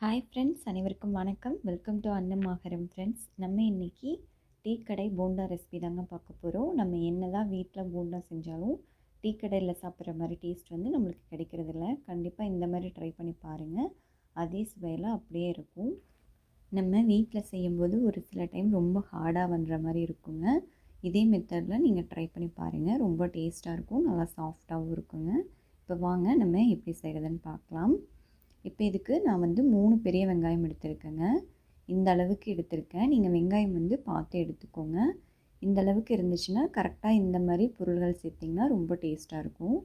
Hi friends, அனைவருக்கும் வணக்கம். Welcome to அன்னமாகரம் ஃப்ரெண்ட்ஸ். நம்ம இன்றைக்கி டீ கடை போண்டா ரெசிபி தாங்க பார்க்க போகிறோம். நம்ம என்ன தான் வீட்டில் போண்டா செஞ்சாலும் டீ கடையில் சாப்பிட்ற மாதிரி டேஸ்ட் வந்து நம்மளுக்கு கிடைக்கிறதில்ல. கண்டிப்பாக இந்த மாதிரி ட்ரை பண்ணி பாருங்கள். அதே சுவையில் அப்படியே இருக்கும். நம்ம வீட்டில் செய்யும்போது ஒரு சில டைம் ரொம்ப ஹார்டாக வந்துற மாதிரி இருக்குங்க. இதே மெத்தடில் நீங்கள் ட்ரை பண்ணி பாருங்கள். ரொம்ப டேஸ்ட்டாக இருக்கும், நல்லா சாஃப்டாகவும் இருக்குங்க. இப்போ வாங்க நம்ம எப்படி செய்கிறதுன்னு பார்க்கலாம். இப்போ இதுக்கு நான் வந்து 3 பெரிய வெங்காயம் எடுத்திருக்கேங்க. இந்த அளவுக்கு எடுத்திருக்கேன். நீங்கள் வெங்காயம் வந்து பார்த்து எடுத்துக்கோங்க. இந்த அளவுக்கு இருந்துச்சுன்னா கரெக்டாக இந்த மாதிரி பொருள்கள் சேர்த்திங்கன்னா ரொம்ப டேஸ்ட்டாக இருக்கும்.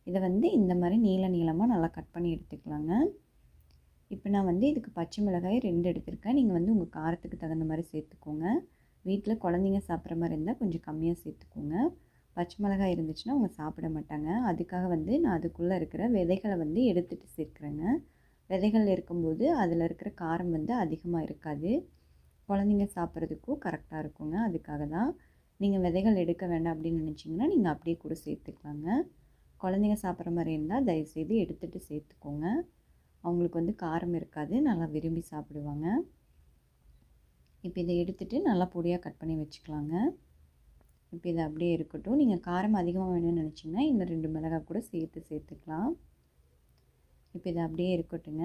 இதை வந்து இந்த மாதிரி நீளமாக நல்லா கட் பண்ணி எடுத்துக்கலாங்க. இப்போ நான் வந்து இதுக்கு பச்சை மிளகாய் 2 எடுத்திருக்கேன். நீங்கள் வந்து உங்கள் காரத்துக்கு தகுந்த மாதிரி சேர்த்துக்கோங்க. வீட்டில் குழந்தைங்க சாப்பிட்ற மாதிரி இருந்தால் கொஞ்சம் கம்மியாக சேர்த்துக்கோங்க. பச்சை மிளகாய் இருந்துச்சுன்னா அவங்க சாப்பிட மாட்டாங்க. அதுக்காக வந்து நான் அதுக்குள்ளே இருக்கிற விதைகளை வந்து எடுத்துகிட்டு சேர்க்குறேங்க. விதைகள் இருக்கும்போது அதில் இருக்கிற காரம் வந்து அதிகமாக இருக்காது. குழந்தைங்க சாப்பிட்றதுக்கும் கரெக்டாக இருக்குங்க. அதுக்காக தான். நீங்கள் விதைகள் எடுக்க வேண்டாம் அப்படின்னு நினச்சிங்கன்னா நீங்கள் அப்படியே கூட சேர்த்துக்கலாங்க. குழந்தைங்க சாப்பிட்ற மாதிரி இருந்தால் தயவுசெய்து எடுத்துகிட்டு சேர்த்துக்கோங்க. அவங்களுக்கு வந்து காரம் இருக்காது, நல்லா விரும்பி சாப்பிடுவாங்க. இப்போ இதை எடுத்துகிட்டு நல்லா பொடியாக கட் பண்ணி வச்சுக்கலாங்க. இப்போ இதை அப்படியே இருக்கட்டும். நீங்கள் காரம் அதிகமாக வேணும்னு நினச்சிங்கன்னா இன்னும் 2 மிளகாய் கூட சேர்த்துக்கலாம். இப்போ இது அப்படியே இருக்கட்டுங்க.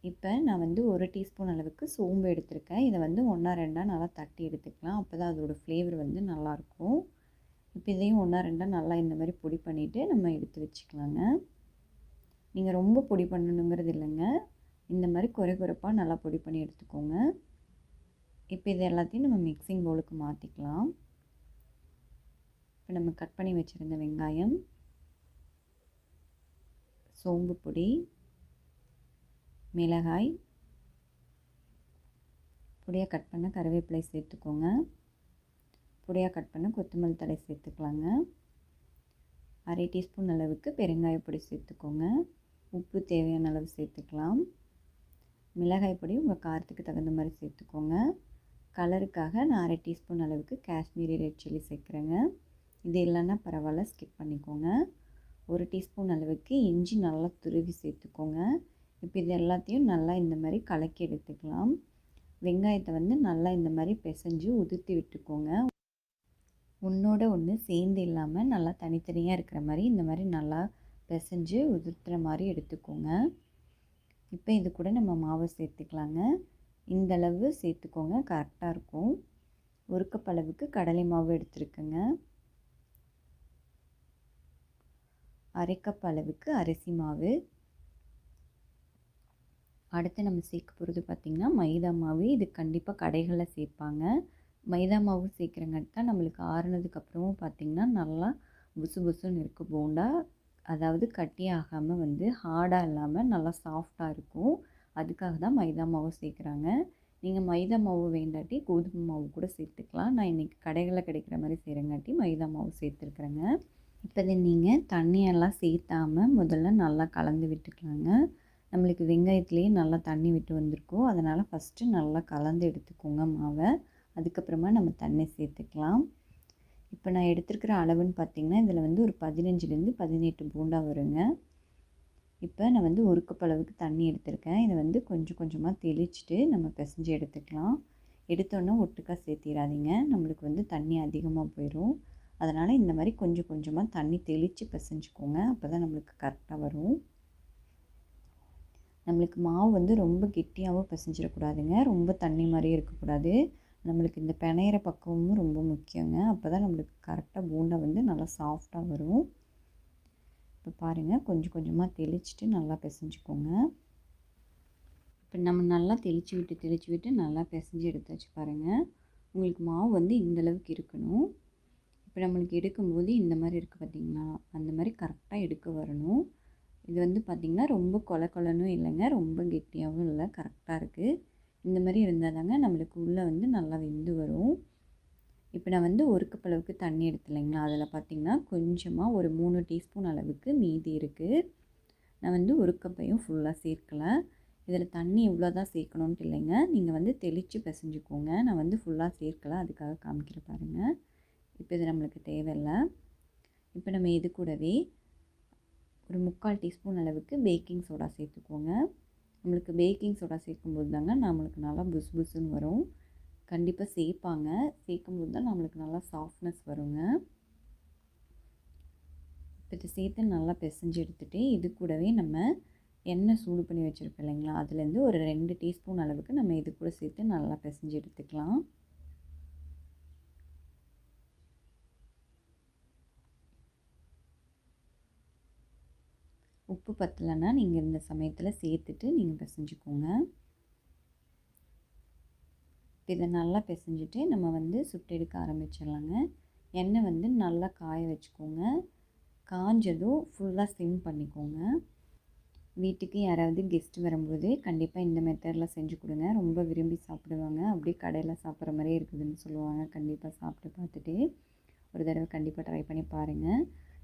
இப்போ நான் வந்து 1 டீஸ்பூன் அளவுக்கு சோம்பு எடுத்திருக்கேன். இதை வந்து 1 2 நல்லா தட்டி எடுத்துக்கலாம். அப்போ தான் அதோடய ஃப்ளேவர் வந்து நல்லாயிருக்கும். இப்போ இதையும் 1 2 நல்லா இந்த மாதிரி பொடி பண்ணிவிட்டு நம்ம எடுத்து வச்சுக்கலாங்க. நீங்கள் ரொம்ப பொடி பண்ணணுங்கிறது இல்லைங்க. இந்த மாதிரி குறைப்பாக நல்லா பொடி பண்ணி எடுத்துக்கோங்க. இப்போ இது எல்லாத்தையும் நம்ம மிக்சிங் பவுலுக்கு மாற்றிக்கலாம். இப்போ நம்ம கட் பண்ணி வச்சுருந்த வெங்காயம், சோம்பு பொடி, மிளகாய், பொடியாக கட் பண்ண கருவேப்பிலை சேர்த்துக்கோங்க. பொடியாக கட் பண்ண கொத்தமல்லி தழை சேர்த்துக்கலாங்க. 1/2 டீஸ்பூன் அளவுக்கு பெருங்காய பொடி சேர்த்துக்கோங்க. உப்பு தேவையான அளவு சேர்த்துக்கலாம். மிளகாய் பொடி உங்கள் காரத்துக்கு தகுந்த மாதிரி சேர்த்துக்கோங்க. கலருக்காக நான் 1/2 டீஸ்பூன் அளவுக்கு காஷ்மீரி ரெட் சில்லி சேர்க்குறேங்க. இது இல்லைன்னா பரவாயில்ல, ஸ்கிப் பண்ணிக்கோங்க. 1 டீஸ்பூன் அளவுக்கு இஞ்சி நல்லா துருவி சேர்த்துக்கோங்க. இப்போ இது எல்லாத்தையும் நல்லா இந்த மாதிரி கலக்கி எடுத்துக்கலாம். வெங்காயத்தை வந்து நல்லா இந்த மாதிரி பிசைஞ்சு உதிர்த்தி விட்டுக்கோங்க. ஒன்றோட ஒன்று சேர்ந்து இல்லாமல் நல்லா தனித்தனியாக இருக்கிற மாதிரி இந்த மாதிரி நல்லா பிசைஞ்சு உதிர்த்துற மாதிரி எடுத்துக்கோங்க. இப்போ இது கூட நம்ம மாவு சேர்த்துக்கலாங்க. இந்தளவு சேர்த்துக்கோங்க, கரெக்டாக இருக்கும். 1 கப் அளவுக்கு கடலை மாவு எடுத்துருக்குங்க. 1/2 கப் அளவுக்கு அரிசி மாவு. அடுத்து நம்ம சேர்க்க போகிறது பார்த்திங்கன்னா மைதா மாவு. இது கண்டிப்பாக கடைகளில் சேர்ப்பாங்க. மைதா மாவு சேர்க்குறங்காட்டி தான் நம்மளுக்கு ஆறுனதுக்கப்புறமும் பார்த்திங்கன்னா நல்லா புசு புசுன்னு இருக்குது போண்டா. அதாவது கட்டி ஆகாமல் வந்து ஹார்டாக இல்லாமல் நல்லா சாஃப்டாக இருக்கும். அதுக்காக தான் மைதா மாவு சேர்க்குறாங்க. நீங்கள் மைதா மாவு வேண்டாட்டி கோதுமை மாவு கூட சேர்த்துக்கலாம். நான் இன்றைக்கி கடைகளில் கிடைக்கிற மாதிரி செய்கிறங்காட்டி மைதா மாவு சேர்த்துருக்குறேங்க. இப்போ இதை நீங்கள் தண்ணியெல்லாம் சேர்த்தாமல் முதல்ல நல்லா கலந்து விட்டுக்கலாங்க. நம்மளுக்கு வெங்காயத்துலேயே நல்லா தண்ணி விட்டு வந்திருக்கும். அதனால் ஃபஸ்ட்டு நல்லா கலந்து எடுத்துக்கோங்க மாவை. அதுக்கப்புறமா நம்ம தண்ணி சேர்த்துக்கலாம். இப்போ நான் எடுத்துருக்கிற அளவுன்னு பார்த்திங்கன்னா இதில் வந்து ஒரு 15லேருந்து 18 போண்டா வருங்க. இப்போ நான் வந்து 1 கப் அளவுக்கு தண்ணி எடுத்திருக்கேன். இதை வந்து கொஞ்சம் கொஞ்சமாக தெளிச்சுட்டு நம்ம பிசைஞ்சு எடுத்துக்கலாம். எடுத்தோன்னே ஒட்டுக்காக சேர்த்திடாதீங்க, நம்மளுக்கு வந்து தண்ணி அதிகமாக போயிடும். அதனால் இந்த மாதிரி கொஞ்சம் கொஞ்சமாக தண்ணி தெளித்து பிசைஞ்சுக்கோங்க. அப்போ தான் நம்மளுக்கு கரெக்டாக வரும். நம்மளுக்கு மாவு வந்து ரொம்ப கெட்டியாகவும் பிசைஞ்சிடக்கூடாதுங்க, ரொம்ப தண்ணி மாதிரியே இருக்கக்கூடாது. நம்மளுக்கு இந்த பிணையிற பக்குவமும் ரொம்ப முக்கியங்க. அப்போ தான் நம்மளுக்கு கரெக்டாக போண்டா வந்து நல்லா சாஃப்டாக வரும். இப்போ பாருங்கள், கொஞ்சம் கொஞ்சமாக தெளிச்சுட்டு நல்லா பிசைஞ்சுக்கோங்க. இப்போ நம்ம நல்லா தெளித்து விட்டு நல்லா பிசைஞ்சு எடுத்தாச்சு பாருங்கள். உங்களுக்கு மாவு வந்து இந்தளவுக்கு இருக்கணும். இப்போ நம்மளுக்கு எடுக்கும்போது இந்த மாதிரி இருக்குது பார்த்திங்களா, அந்த மாதிரி கரெக்டாக எடுக்க வரணும். இது வந்து பார்த்திங்கன்னா ரொம்ப கொலன்னு இல்லைங்க, ரொம்ப கெட்டியாகவும் இல்லை, கரெக்டாக இருக்குது. இந்த மாதிரி இருந்தால் தாங்க நம்மளுக்கு உள்ளே வந்து நல்லா வெந்து வரும். இப்போ நான் வந்து 1 கப் அளவுக்கு தண்ணி எடுத்துலைங்களா, அதில் பார்த்திங்கன்னா கொஞ்சமாக ஒரு 3 டீஸ்பூன் அளவுக்கு மீதி இருக்குது. நான் வந்து 1 கப்பையும் ஃபுல்லாக சேர்க்கலை. இதில் தண்ணி இவ்வளோ தான் சேர்க்கணுன்ட்டு இல்லைங்க, நீங்கள் வந்து தெளித்து பிசைஞ்சுக்கோங்க. நான் வந்து ஃபுல்லாக சேர்க்கலை, அதுக்காக காமிக்கிற பாருங்கள். இப்போ இது நம்மளுக்கு தேவையில்லை. இப்போ நம்ம இது கூடவே ஒரு 3/4 டீஸ்பூன் அளவுக்கு பேக்கிங் சோடா சேர்த்துக்கோங்க. நம்மளுக்கு பேக்கிங் சோடா சேர்க்கும்போது தாங்க நம்மளுக்கு நல்லா புஸ் புஸ்ஸுன்னு வரும். கண்டிப்பாக சேர்ப்பாங்க. சேர்க்கும்போது தான் நம்மளுக்கு நல்லா சாஃப்ட்னஸ் வருங்க. இதை சேர்த்து நல்லா பிசைஞ்சு எடுத்துகிட்டு இது கூடவே நம்ம எண்ணெய் சூடு பண்ணி வச்சுருக்கோம் இல்லைங்களா, அதுலேருந்து ஒரு 2 டீஸ்பூன் அளவுக்கு நம்ம இது கூட சேர்த்து நல்லா பிசைஞ்சு எடுத்துக்கலாம். உப்பு பத்தலைன்னா நீங்கள் இந்த சமயத்தில் சேர்த்துட்டு நீங்கள் பிசைஞ்சுக்கோங்க. இதை நல்லா பிசைஞ்சிட்டு நம்ம வந்து சுட்டு எடுக்க ஆரம்பிச்சிடலாங்க. எண்ணெய் வந்து நல்லா காய வச்சுக்கோங்க. காஞ்சதும் ஃபுல்லாக சிம் பண்ணிக்கோங்க. வீட்டுக்கு யாராவது கெஸ்ட் வரும்போது கண்டிப்பாக இந்த மெத்தடில் செஞ்சு கொடுங்க. ரொம்ப விரும்பி சாப்பிடுவாங்க. அப்படியே கடையில் சாப்பிட்ற மாதிரியே இருக்குதுன்னு சொல்லுவாங்க. கண்டிப்பாக சாப்பிட்டு பார்த்துட்டு ஒரு தடவை கண்டிப்பாக ட்ரை பண்ணி பாருங்கள்.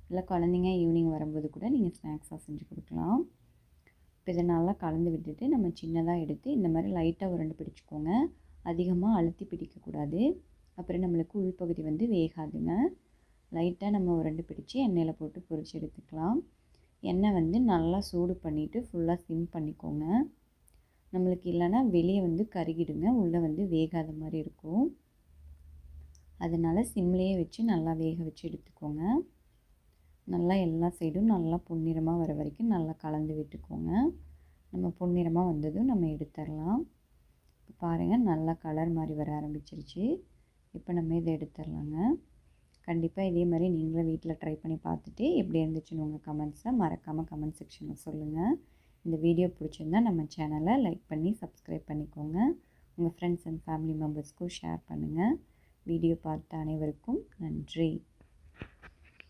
இல்லை குழந்தைங்க ஈவினிங் வரும்போது கூட நீங்கள் ஸ்நாக்ஸாக செஞ்சு கொடுக்கலாம். இப்போ இதை நல்லா கலந்து விட்டுட்டு நம்ம சின்னதாக எடுத்து இந்த மாதிரி லைட்டாக உருண்டை பிடிச்சிக்கோங்க. அதிகமாக அழுத்தி பிடிக்கக்கூடாது, அப்புறம் நம்மளுக்கு உள்பகுதி வந்து வேகாதுங்க. லைட்டாக நம்ம உருண்டை பிடிச்சி எண்ணெயில் போட்டு பொரிச்சு எடுத்துக்கலாம். எண்ணெய் வந்து நல்லா சூடு பண்ணிவிட்டு ஃபுல்லாக சிம் பண்ணிக்கோங்க. நம்மளுக்கு இல்லைன்னா வெளியே வந்து கருகிடுங்க, உள்ளே வந்து வேகாத மாதிரி இருக்கும். அதனால் சிம்லேயே வச்சு நல்லா வேக வச்சு எடுத்துக்கோங்க. நல்லா எல்லா சைடும் நல்லா பொன்னிறமாக வர வரைக்கும் நல்லா கலந்து விட்டுக்கோங்க. நம்ம பொன்னிறமாக வந்ததும் நம்ம எடுத்துடலாம். இப்போ பாருங்கள் நல்லா கலர் மாதிரி வர ஆரம்பிச்சிருச்சு. இப்போ நம்ம இதை எடுத்துடலாங்க. கண்டிப்பாக இதே மாதிரி நீங்களும் வீட்டில் ட்ரை பண்ணி பார்த்துட்டு எப்படி இருந்துச்சுன்னு உங்கள் கமெண்ட்ஸை மறக்காமல் கமெண்ட் செக்ஷனில் சொல்லுங்கள். இந்த வீடியோ பிடிச்சிருந்தால் நம்ம சேனலை லைக் பண்ணி சப்ஸ்கிரைப் பண்ணிக்கோங்க. உங்கள் ஃப்ரெண்ட்ஸ் அண்ட் ஃபேமிலி மெம்பர்ஸ்க்கும் ஷேர் பண்ணுங்கள். வீடியோ பார்த்த அனைவருக்கும் நன்றி.